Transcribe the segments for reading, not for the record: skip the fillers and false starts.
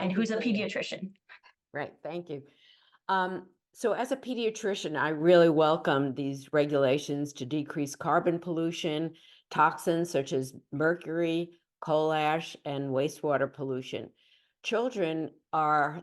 and Thank you who's a for that. pediatrician. Right, thank you. So as a pediatrician, I really welcome these regulations to decrease carbon pollution, toxins such as mercury, coal ash, and wastewater pollution. Children are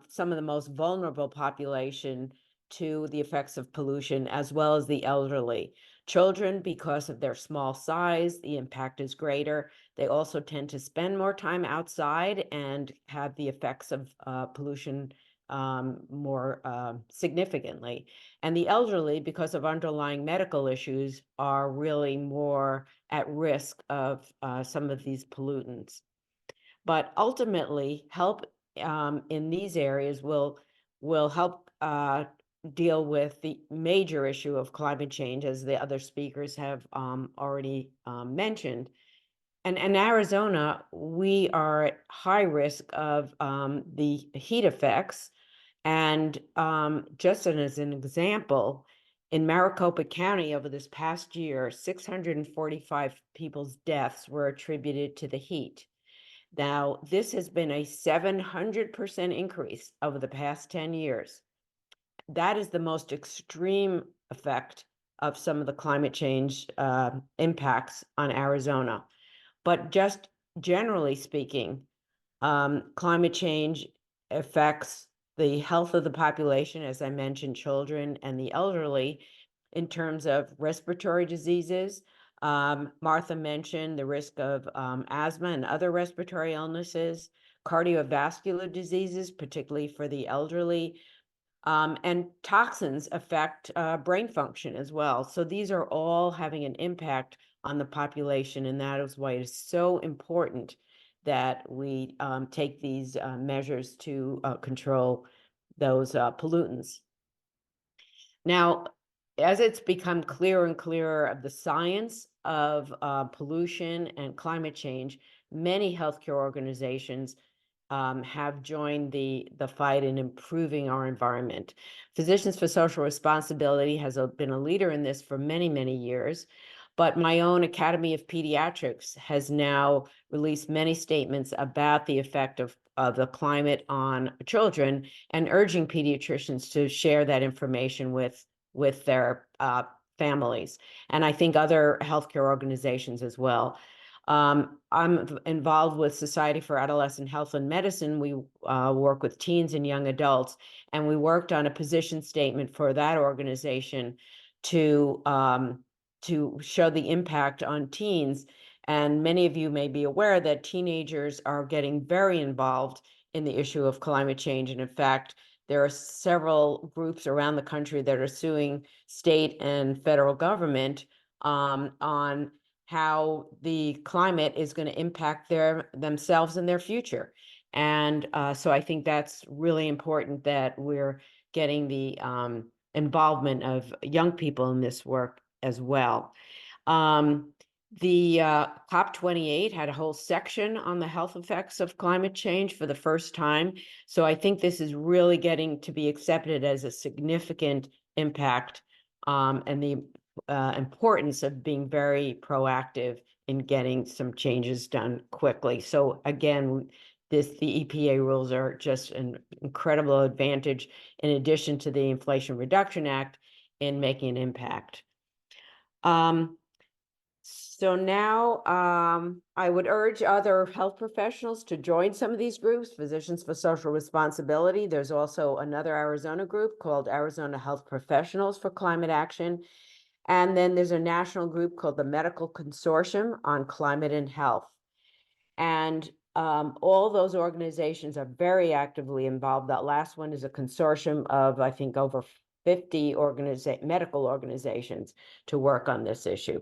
some of the most vulnerable population to the effects of pollution, as well as the elderly. Children, because of their small size, the impact is greater. They also tend to spend more time outside and have the effects of pollution more significantly. And the elderly, because of underlying medical issues, are really more at risk of some of these pollutants. But ultimately, help in these areas will help deal with the major issue of climate change, as the other speakers have already mentioned. And in Arizona, we are at high risk of the heat effects. And just as an example, in Maricopa County over this past year, 645 people's deaths were attributed to the heat. Now, this has been a 700% increase over the past 10 years. That is the most extreme effect of some of the climate change impacts on Arizona. But just generally speaking, climate change affects the health of the population, as I mentioned, children and the elderly, in terms of respiratory diseases. Martha mentioned the risk of asthma and other respiratory illnesses, cardiovascular diseases, particularly for the elderly, and toxins affect brain function as well. So these are all having an impact on the population, and that is why it is so important that we take these measures to control those pollutants. Now, as it's become clearer and clearer of the science of pollution and climate change, many healthcare organizations have joined the fight in improving our environment. Physicians for Social Responsibility has been a leader in this for many, many years. But my own Academy of Pediatrics has now released many statements about the effect of the climate on children, and urging pediatricians to share that information with their families. And I think other healthcare organizations as well. I'm involved with Society for Adolescent Health and Medicine. We work with teens and young adults, and we worked on a position statement for that organization to show the impact on teens. And many of you may be aware that teenagers are getting very involved in the issue of climate change. And in fact, there are several groups around the country that are suing state and federal government on how the climate is going to impact themselves and their future. And so I think that's really important that we're getting the involvement of young people in this work as well. The COP28 had a whole section on the health effects of climate change for the first time. So I think this is really getting to be accepted as a significant impact, and the importance of being very proactive in getting some changes done quickly. So again, the EPA rules are just an incredible advantage, in addition to the Inflation Reduction Act, in making an impact. So now I would urge other health professionals to join some of these groups, Physicians for Social Responsibility. There's also another Arizona group called Arizona Health Professionals for Climate Action. And then there's a national group called the Medical Consortium on Climate and Health. And all those organizations are very actively involved. That last one is a consortium of, I think, over 50 medical organizations to work on this issue.